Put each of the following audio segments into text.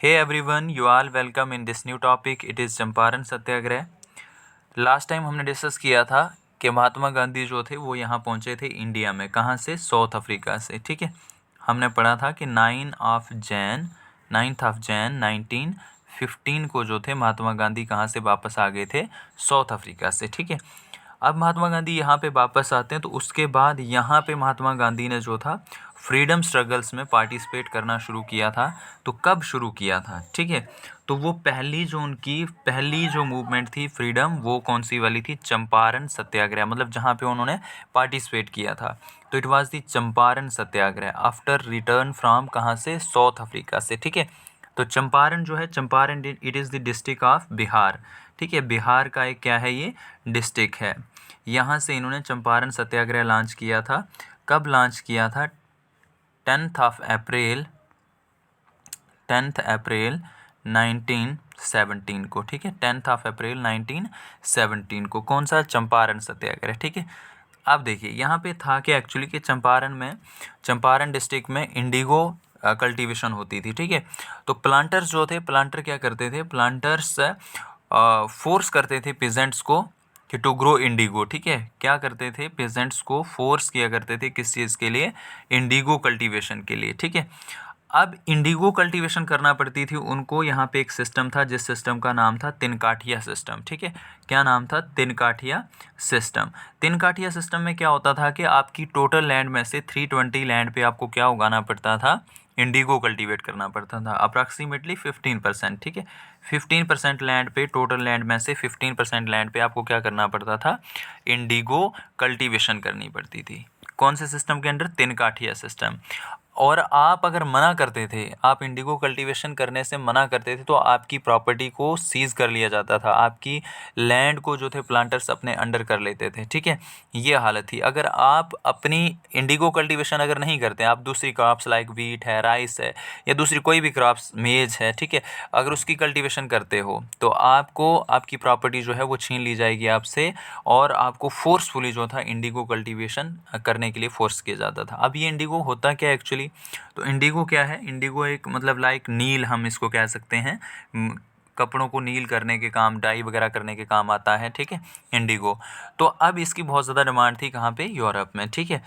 Hey everyone, you all welcome in this new topic. It is Champaran Satyagraha. Last time हमने discuss किया था कि महात्मा गांधी जो थे वो यहाँ पहुँचे थे इंडिया में. कहाँ से? साउथ अफ्रीका से. ठीक है, हमने पढ़ा था कि 9th of Jan 1915 को जो थे महात्मा गांधी कहाँ से वापस आ गए थे? साउथ अफ्रीका से. ठीक है, अब महात्मा गांधी यहाँ पे वापस आते हैं तो उसके बाद यहाँ पे महात्मा गांधी ने जो था फ्रीडम स्ट्रगल्स में पार्टिसिपेट करना शुरू किया था. तो कब शुरू किया था? ठीक है, तो वो पहली जो मूवमेंट थी फ्रीडम, वो कौन सी वाली थी? चंपारण सत्याग्रह. मतलब जहाँ पे उन्होंने पार्टिसिपेट किया था तो it was the Champaran Satyagraha after return from कहाँ से? साउथ अफ्रीका से. ठीक है, तो चंपारण जो है, Champaran it is the district of Bihar. ठीक है, बिहार का एक क्या है? ये डिस्ट्रिक्ट है. यहाँ से इन्होंने चंपारण सत्याग्रह लॉन्च किया था. कब लॉन्च किया था? 10th अप्रैल 1917 को. ठीक है, 10th अप्रैल 1917 को. कौन सा? चंपारण सत्याग्रह. ठीक है, अब देखिए यहाँ पे था कि एक्चुअली कि चंपारण डिस्ट्रिक्ट में इंडिगो कल्टीवेशन होती थी. ठीक है, तो प्लांटर्स जो थे, प्लांटर क्या करते थे? प्लांटर्स फोर्स करते थे पेजेंट्स को कि टू ग्रो इंडिगो. ठीक है, क्या करते थे? पेजेंट्स को फोर्स किया करते थे किस चीज़ के लिए? इंडिगो कल्टीवेशन के लिए. ठीक है, अब इंडिगो कल्टीवेशन करना पड़ती थी उनको. यहाँ पे एक सिस्टम था जिस सिस्टम का नाम था तिनकाठिया सिस्टम. ठीक है, क्या नाम था? तिनकाठिया सिस्टम. तिनकाठिया सिस्टम में क्या होता था कि आपकी टोटल लैंड में से 320 लैंड पे आपको क्या उगाना पड़ता था? इंडिगो कल्टीवेट करना पड़ता था, अप्रॉक्सीमेटली 15%. ठीक है, 15% लैंड पे, टोटल लैंड में से 15% लैंड पे आपको क्या करना पड़ता था? इंडिगो कल्टीवेशन करनी पड़ती थी. कौन से सिस्टम के अंडर? तिनकाठिया सिस्टम. और आप अगर मना करते थे, आप इंडिगो कल्टीवेशन करने से मना करते थे तो आपकी प्रॉपर्टी को सीज कर लिया जाता था. आपकी लैंड को जो थे प्लांटर्स अपने अंडर कर लेते थे. ठीक है, ये हालत थी. अगर आप अपनी इंडिगो कल्टीवेशन अगर नहीं करते, आप दूसरी क्रॉप्स लाइक वीट है, राइस है, या दूसरी कोई भी क्रॉप्स, मेज है, ठीक है, अगर उसकी कल्टीवेशन करते हो तो आपको आपकी प्रॉपर्टी जो है वो छीन ली जाएगी आपसे, और आपको फोर्सफुली जो था इंडिगो कल्टीवेशन करने के लिए फोर्स किया जाता था. अब ये इंडिगो होता क्या एक्चुअली? तो इंडिगो क्या है? इंडिगो एक मतलब लाइक नील, हम इसको कह सकते हैं. कपड़ों को नील करने के काम, डाई वगैरह करने के काम आता है. ठीक है, इंडिगो. तो अब इसकी बहुत ज़्यादा डिमांड थी. कहाँ पे? यूरोप में. ठीक है,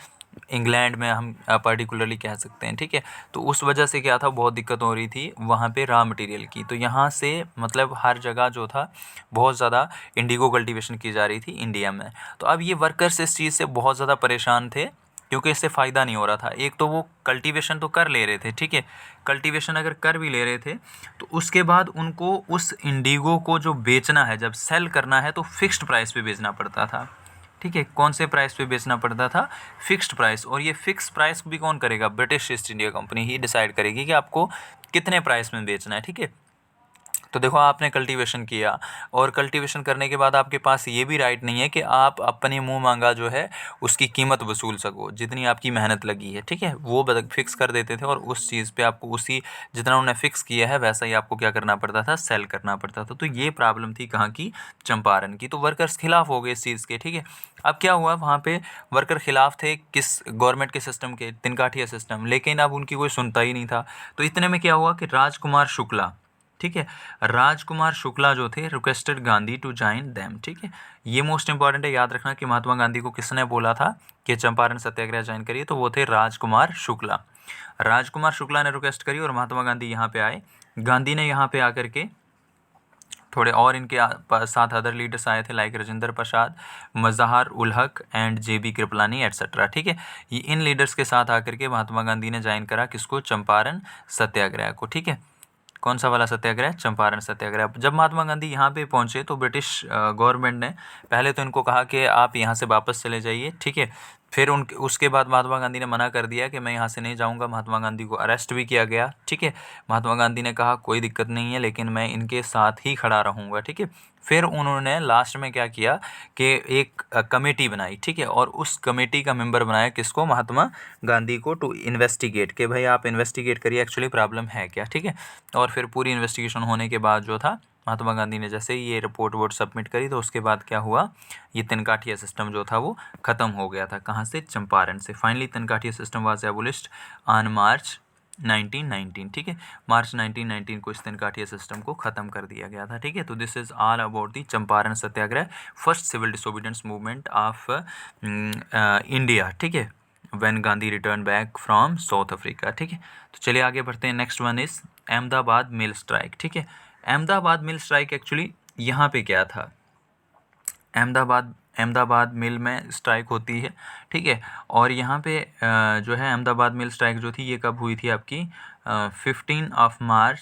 इंग्लैंड में हम पर्टिकुलरली कह सकते हैं. ठीक है, तो उस वजह से क्या था? बहुत दिक्कत हो रही थी वहाँ पे रॉ मटेरियल की. तो यहाँ से मतलब हर जगह जो था बहुत ज़्यादा इंडिगो कल्टीवेशन की जा रही थी इंडिया में. तो अब ये वर्कर्स इस चीज़ से बहुत ज़्यादा परेशान थे क्योंकि इससे फ़ायदा नहीं हो रहा था. एक तो वो कल्टीवेशन तो कर ले रहे थे. ठीक है, कल्टीवेशन अगर कर भी ले रहे थे तो उसके बाद उनको उस इंडिगो को जो बेचना है, जब सेल करना है, तो फिक्स्ड प्राइस पे बेचना पड़ता था. ठीक है, कौन से प्राइस पे बेचना पड़ता था? Fixed price. और ये फिक्स प्राइस भी कौन करेगा? ब्रिटिश ईस्ट इंडिया कंपनी ही डिसाइड करेगी कि आपको कितने प्राइस में बेचना है. ठीक है, तो देखो आपने कल्टीवेशन किया, और कल्टीवेशन करने के बाद आपके पास ये भी राइट नहीं है कि आप अपने मुंह मांगा जो है उसकी कीमत वसूल सको जितनी आपकी मेहनत लगी है. ठीक है, वो फिक्स कर देते थे, और उस चीज़ पे आपको उसी जितना उन्होंने फिक्स किया है वैसा ही आपको क्या करना पड़ता था? सेल करना पड़ता था. तो ये प्रॉब्लम थी कहाँ की? चंपारण की. तो वर्कर्स खिलाफ हो गए इस चीज़ के. ठीक है, अब क्या हुआ? वहाँ पे वर्कर खिलाफ थे किस? गवर्नमेंट के सिस्टम के, तिनकाठिया सिस्टम. लेकिन अब उनकी कोई सुनता ही नहीं था. तो इतने में क्या हुआ कि राजकुमार शुक्ला, ठीक है, राजकुमार शुक्ला जो थे requested Gandhi to join them. ठीक है, ये मोस्ट इंपॉर्टेंट है, याद रखना कि महात्मा गांधी को किसने बोला था कि चंपारण सत्याग्रह ज्वाइन करिए? तो वो थे राजकुमार शुक्ला. राजकुमार शुक्ला ने रिक्वेस्ट करी और महात्मा गांधी यहाँ पे आए. गांधी ने यहाँ पे आकर के थोड़े और इनके साथ अदर लीडर्स आए थे like Rajendra Prasad, Mazhar ul Haq and JB. Kripalani etcetera. ठीक है, ये इन लीडर्स के साथ आकर के महात्मा गांधी ने ज्वाइन करा किसको? चंपारण सत्याग्रह को. ठीक है, कौन सा वाला सत्याग्रह? चंपारण सत्याग्रह. जब महात्मा गांधी यहाँ पे पहुँचे तो ब्रिटिश गवर्नमेंट ने पहले तो इनको कहा कि आप यहाँ से वापस चले जाइए. ठीक है, फिर उसके बाद महात्मा गांधी ने मना कर दिया कि मैं यहाँ से नहीं जाऊँगा. महात्मा गांधी को अरेस्ट भी किया गया. ठीक है, महात्मा गांधी ने कहा कोई दिक्कत नहीं है, लेकिन मैं इनके साथ ही खड़ा रहूँगा. ठीक है, फिर उन्होंने लास्ट में क्या किया कि एक कमेटी बनाई. ठीक है, और उस कमेटी का मेंबर बनाया किसको? महात्मा गांधी को, टू इन्वेस्टिगेट, कि भाई आप इन्वेस्टिगेट करिए एक्चुअली प्रॉब्लम है क्या. ठीक है, और फिर पूरी इन्वेस्टिगेशन होने के बाद जो था महात्मा गांधी ने जैसे ही ये रिपोर्ट वोट सबमिट करी तो उसके बाद क्या हुआ? ये तिनकाठिया सिस्टम जो था वो ख़त्म हो गया था. कहाँ से? चंपारण से. Finally Tinkathia system was abolished on March 1919, ठीक है, मार्च 1919 को इस तनकाठिया सिस्टम को ख़त्म कर दिया गया था, ठीक है। तो this is all about the Champaran Satyagraha, first civil disobedience movement of India, ठीक है, when Gandhi return back from South Africa, ठीक है। तो चलिए आगे बढ़ते हैं। Next one is Ahmedabad mill strike, ठीक है। अहमदाबाद मिल स्ट्राइक एक्चुअली यहाँ पे क्या था, अहमदाबाद मिल में स्ट्राइक होती है, ठीक है। और यहाँ पे जो है अहमदाबाद मिल स्ट्राइक जो थी ये कब हुई थी आपकी 15 ऑफ मार्च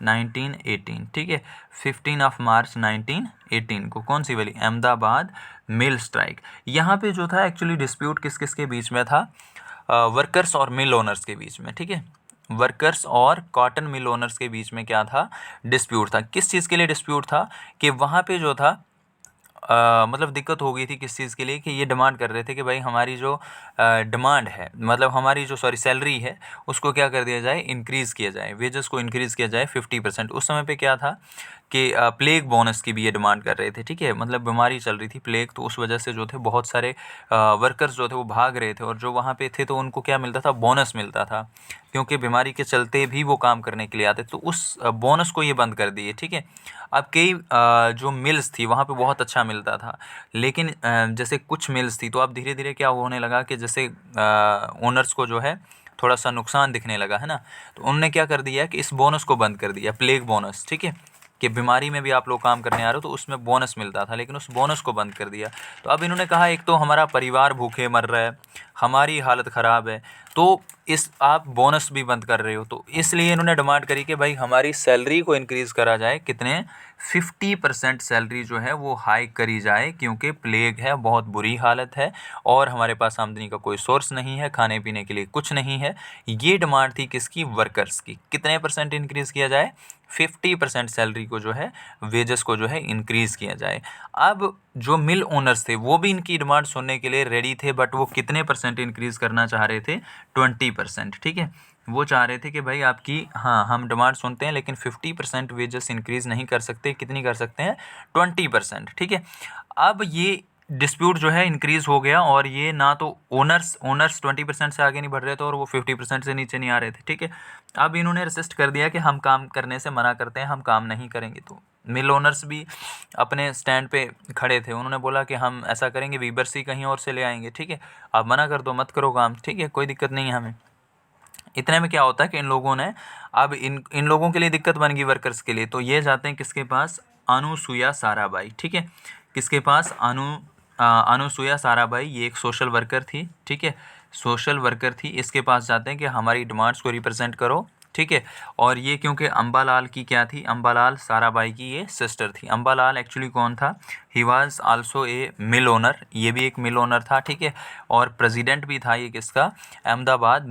1918, ठीक है। 15 ऑफ मार्च 1918 को कौन सी वाली, अहमदाबाद मिल स्ट्राइक। यहाँ पे जो था एक्चुअली डिस्प्यूट किस किस के बीच में था, वर्कर्स और मिल ओनर्स के बीच में, ठीक है। वर्कर्स और कॉटन मिल ओनर्स के बीच में क्या था, डिस्प्यूट था। किस चीज़ के लिए डिस्प्यूट था कि वहाँ पे जो था मतलब दिक्कत हो गई थी किस चीज़ के लिए कि ये डिमांड कर रहे थे कि भाई हमारी जो डिमांड है, मतलब हमारी जो सैलरी है उसको क्या कर दिया जाए, इंक्रीज़ किया जाए, वेजेस को इंक्रीज़ किया जाए 50%। उस समय पे क्या था कि प्लेग बोनस की भी ये डिमांड कर रहे थे, ठीक है। मतलब बीमारी चल रही थी प्लेग, तो उस वजह से जो थे बहुत सारे वर्कर्स जो थे वो भाग रहे थे, और जो वहाँ पे थे तो उनको क्या मिलता था, बोनस मिलता था, क्योंकि बीमारी के चलते भी वो काम करने के लिए आते, तो उस बोनस को ये बंद कर दिए, ठीक है। अब कई जो मिल्स थी वहाँ पे बहुत अच्छा मिलता था, लेकिन जैसे कुछ मिल्स थी तो अब धीरे धीरे क्या होने लगा कि जैसे ओनर्स को जो है थोड़ा सा नुकसान दिखने लगा, है ना। तो उन्होंने क्या कर दिया कि इस बोनस को बंद कर दिया, प्लेग बोनस, ठीक है, कि बीमारी में भी आप लोग काम करने आ रहे हो तो उसमें बोनस मिलता था, लेकिन उस बोनस को बंद कर दिया। तो अब इन्होंने कहा एक तो हमारा परिवार भूखे मर रहा है, हमारी हालत ख़राब है, तो इस आप बोनस भी बंद कर रहे हो, तो इसलिए इन्होंने डिमांड करी कि भाई हमारी सैलरी को इंक्रीज़ करा जाए, कितने 50% सैलरी जो है वो हाइक करी जाए, क्योंकि प्लेग है, बहुत बुरी हालत है और हमारे पास आमदनी का कोई सोर्स नहीं है, खाने पीने के लिए कुछ नहीं है। ये डिमांड थी किसकी, वर्कर्स की। कितने परसेंट इंक्रीज़ किया जाए, 50% सैलरी को जो है, वेजेस को जो है इंक्रीज़ किया जाए। अब जो मिल ओनर्स थे वो भी इनकी डिमांड सुनने के लिए रेडी थे, बट वो कितने परसेंट इंक्रीज़ करना चाह रहे थे, 20%, ठीक है। वो चाह रहे थे कि भाई आपकी, हाँ हम डिमांड सुनते हैं लेकिन 50% वेजेस इंक्रीज़ नहीं कर सकते, कितनी कर सकते हैं, 20%, ठीक है। अब ये डिस्प्यूट जो है इंक्रीज़ हो गया, और ये ना तो ओनर्स 20% से आगे नहीं बढ़ रहे थे और वो 50% से नीचे नहीं आ रहे थे, ठीक है। अब इन्होंने रेसिस्ट कर दिया कि हम काम करने से मना करते हैं, हम काम नहीं करेंगे। तो मिल ओनर्स भी अपने स्टैंड पे खड़े थे, उन्होंने बोला कि हम ऐसा करेंगे, वीबर से कहीं और से ले आएंगे, ठीक है, आप मना कर दो, मत करो काम, ठीक है, कोई दिक्कत नहीं है हमें। इतने में क्या होता है कि इन लोगों ने, अब इन लोगों के लिए दिक्कत बन गई वर्कर्स के लिए, तो ये जाते हैं किसके पास, अनुसुईया साराभाई, ठीक है। किसके पास, अनुसुईया साराभाई, ये एक सोशल वर्कर थी, ठीक है, सोशल वर्कर थी। इसके पास जाते हैं कि हमारी डिमांड्स को रिप्रेजेंट करो, ठीक है। और ये क्योंकि अम्बालाल की क्या थी, अम्बालाल साराभाई की ये सिस्टर थी। अम्बालाल एक्चुअली कौन था, he was also a mill owner, ये भी एक मिल ओनर था, ठीक है। और प्रेसिडेंट भी था ये किसका, अहमदाबाद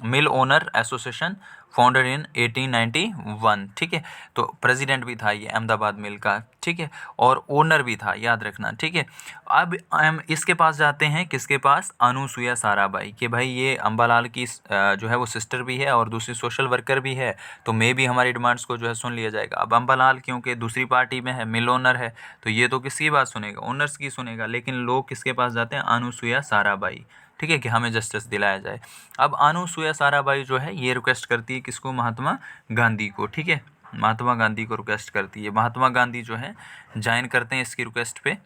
मिल ओनर एसोसिएशन, फाउंडेड इन 1891, ठीक है। तो प्रेसिडेंट भी था ये अहमदाबाद मिल का, ठीक है, और ओनर भी था, याद रखना, ठीक है। अब हम इसके पास जाते हैं, किसके पास, अनुसुईया साराभाई, कि भाई ये अम्बालाल की जो है वो सिस्टर भी है और दूसरी सोशल वर्कर भी है, तो मे भी हमारी डिमांड्स को जो है सुन लिया जाएगा। अब अम्बालाल क्योंकि दूसरी पार्टी में है, मिल ओनर है, तो ये तो किसकी बात सुनेगा, ओनर्स की सुनेगा, लेकिन लोग किसके पास जाते हैं, अनुसुईया साराभाई, ठीक है, कि हमें जस्टिस दिलाया जाए। अब अनुसुईया साराभाई जो है ये रिक्वेस्ट करती है किसको, महात्मा गांधी को, ठीक है, महात्मा गांधी को रिक्वेस्ट करती है। महात्मा गांधी जो है ज्वाइन करते हैं इसकी रिक्वेस्ट पे,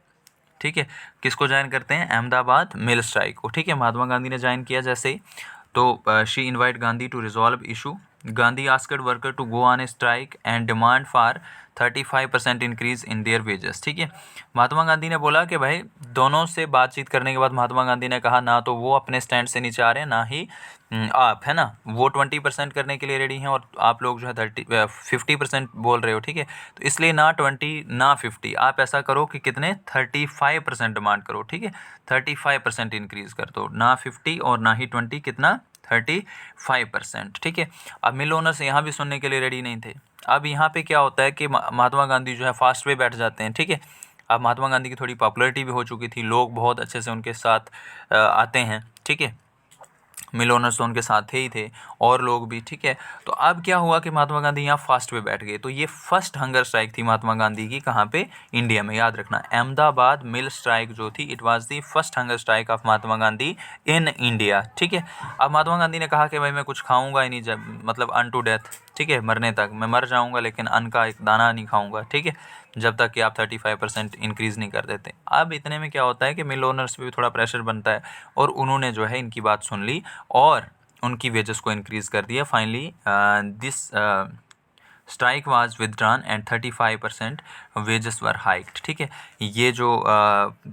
ठीक है। किसको ज्वाइन करते हैं, अहमदाबाद मिल स्ट्राइक को, ठीक है। महात्मा गांधी ने ज्वाइन किया जैसे ही, तो she invite Gandhi to resolve issue. Gandhi asked worker to go on a strike and demand for 35% increase in their wages, ठीक है। महात्मा गांधी ने बोला कि भाई, दोनों से बातचीत करने के बाद महात्मा गांधी ने कहा ना तो वो अपने स्टैंड से नीचे आ रहे हैं, ना ही आप, है ना, वो 20% करने के लिए रेडी हैं और आप लोग जो है 50% बोल रहे हो, ठीक है। तो इसलिए ना 20 ना 50, आप ऐसा करो कि कितने 35% डिमांड करो, ठीक है, 35% इंक्रीज़ कर दो, ना 50 और ना ही 20, कितना 35%, ठीक है। अब मिल ओनर्स यहाँ भी सुनने के लिए रेडी नहीं थे। अब यहाँ पे क्या होता है कि महात्मा गांधी जो है फास्ट वे बैठ जाते हैं, ठीक है। अब महात्मा गांधी की थोड़ी पॉपुलैरिटी भी हो चुकी थी, लोग बहुत अच्छे से उनके साथ आते हैं, ठीक है। मिल ओनर्स तो उनके साथ ही थे और लोग भी, ठीक है। तो अब क्या हुआ कि महात्मा गांधी यहाँ फर्स्ट पे बैठ गए। तो ये फर्स्ट हंगर स्ट्राइक थी महात्मा गांधी की, कहाँ पे, इंडिया में। याद रखना, अहमदाबाद मिल स्ट्राइक जो थी, it was the first hunger strike off Mahatma Gandhi in India, ठीक है। अब महात्मा गांधी ने कहा कि भाई मैं कुछ खाऊंगा ही नहीं, जब मतलब अन टू डेथ, ठीक है, मरने तक मैं मर जाऊंगा लेकिन अन्न का एक दाना नहीं खाऊंगा, ठीक है, जब तक कि आप 35% इंक्रीज़ नहीं कर देते। अब इतने में क्या होता है कि मिल ओनर्स पे भी थोड़ा प्रेशर बनता है और उन्होंने जो है इनकी बात सुन ली और उनकी वेजेस को इंक्रीज़ कर दिया। Finally this strike was withdrawn and 35% wages were hiked, ठीक है। ये जो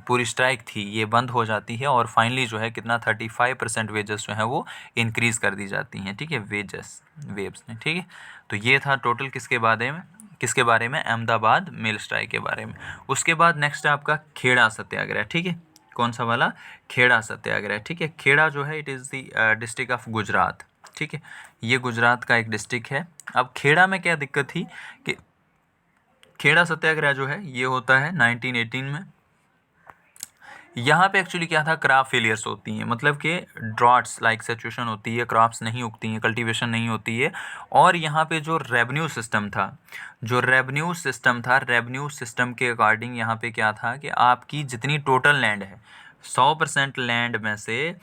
पूरी स्ट्राइक थी ये बंद हो जाती है और फाइनली जो है कितना 35% वेजेस जो है वो इंक्रीज़ कर दी जाती हैं, ठीक है, वेब्स ने, ठीक है। तो ये था टोटल किसके बारे में, अहमदाबाद मिल स्ट्राइक के बारे में। उसके बाद नेक्स्ट है आपका खेड़ा सत्याग्रह, ठीक है। कौन सा वाला, खेड़ा सत्याग्रह, ठीक है। खेड़ा जो है it is the district of Gujarat, ठीक है, ये गुजरात का एक डिस्ट्रिक्ट है। अब खेड़ा में क्या दिक्कत थी कि खेड़ा सत्याग्रह जो है ये होता है 1918 में। यहाँ पे एक्चुअली क्या था, क्रॉप फेलियर्स होती हैं, मतलब कि ड्रॉट्स लाइक सिचुएशन होती है, क्रॉप्स नहीं उगती हैं, कल्टीवेशन नहीं होती है। और यहाँ पे जो रेवेन्यू सिस्टम था, रेवेन्यू सिस्टम के अकॉर्डिंग यहाँ पे क्या था कि आपकी जितनी टोटल लैंड है 100% लैंड में से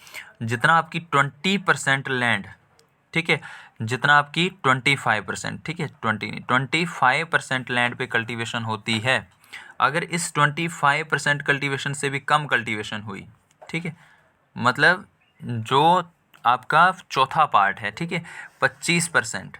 जितना आपकी 20% लैंड, ठीक है, जितना आपकी 25%, ठीक है, 25% लैंड पे कल्टीवेशन होती है, अगर इस 25% कल्टीवेशन से भी कम कल्टीवेशन हुई, ठीक है, मतलब जो आपका चौथा पार्ट है, ठीक है, 25%,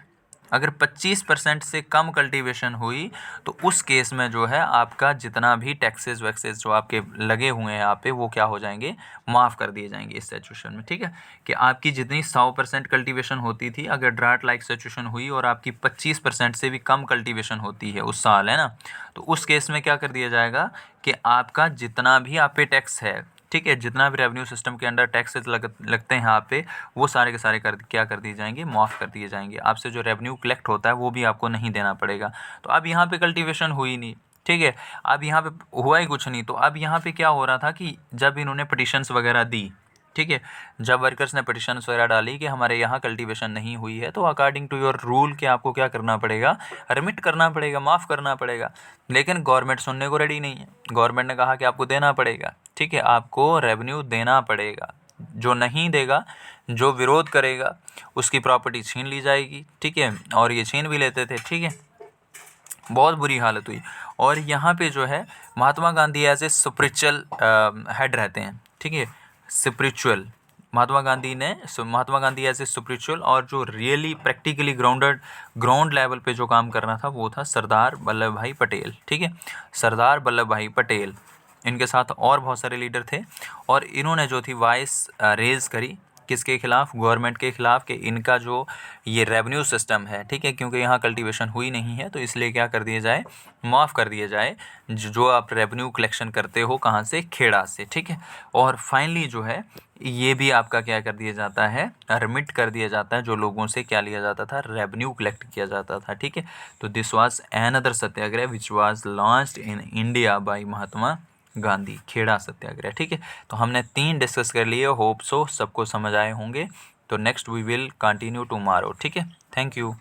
अगर 25% से कम कल्टीवेशन हुई तो उस केस में जो है आपका जितना भी टैक्सेस वैक्सेस जो आपके लगे हुए हैं यहाँ पे वो क्या हो जाएंगे, माफ़ कर दिए जाएंगे इस सिचुएशन में, ठीक है। कि आपकी जितनी 100% कल्टीवेशन होती थी, अगर ड्राट लाइक सिचुएशन हुई और आपकी 25% से भी कम कल्टीवेशन होती है उस साल, है ना, तो उस केस में क्या कर दिया जाएगा कि आपका जितना भी आप पे टैक्स है, ठीक है, जितना भी रेवेन्यू सिस्टम के अंडर टैक्सेस लगते हैं आप पे, वो सारे के सारे क्या कर दिए जाएंगे, माफ़ कर दिए जाएंगे। आपसे जो रेवेन्यू कलेक्ट होता है वो भी आपको नहीं देना पड़ेगा। तो अब यहाँ पे कल्टीवेशन हुई नहीं, ठीक है, अब यहाँ पे हुआ ही कुछ नहीं। तो अब यहाँ पे क्या हो रहा था कि जब इन्होंने पिटिशन्स वगैरह दी, ठीक है, जब वर्कर्स ने पिटिशन्स वगैरह डाली कि हमारे यहाँ कल्टीवेशन नहीं हुई है, तो अकॉर्डिंग टू योर रूल कि आपको क्या करना पड़ेगा, रिमिट करना पड़ेगा, माफ़ करना पड़ेगा। लेकिन गवर्नमेंट सुनने को रेडी नहीं है। गवर्नमेंट ने कहा कि आपको देना पड़ेगा, ठीक है, आपको रेवेन्यू देना पड़ेगा। जो नहीं देगा, जो विरोध करेगा, उसकी प्रॉपर्टी छीन ली जाएगी, ठीक है, और ये छीन भी लेते थे, ठीक है। बहुत बुरी हालत हुई। और यहाँ पे जो है Mahatma Gandhi as a spiritual head रहते हैं, ठीक है, spiritual Mahatma Gandhi as a spiritual, और जो रियली प्रैक्टिकली ग्राउंड लेवल पे जो काम करना था वो था सरदार वल्लभ भाई पटेल, ठीक है, सरदार वल्लभ भाई पटेल। इनके साथ और बहुत सारे लीडर थे और इन्होंने जो थी वॉइस रेज करी, किसके खिलाफ, गवर्नमेंट के खिलाफ, कि इनका जो ये रेवेन्यू सिस्टम है, ठीक है, क्योंकि यहाँ कल्टीवेशन हुई नहीं है तो इसलिए क्या कर दिया जाए, माफ़ कर दिया जाए जो आप रेवेन्यू कलेक्शन करते हो, कहाँ से, खेड़ा से, ठीक है। और फाइनली जो है ये भी आपका क्या कर दिया जाता है, रिमिट कर दिया जाता है, जो लोगों से क्या लिया जाता था, रेवेन्यू कलेक्ट किया जाता था, ठीक है। तो this was another satyagraha which was launched in India by Mahatma Gandhi, Kheda satyagraha, ठीक है। तो हमने 3 डिस्कस कर लिए, होप सो सबको समझ आए होंगे। तो next we will continue tomorrow, ठीक है। Thank you.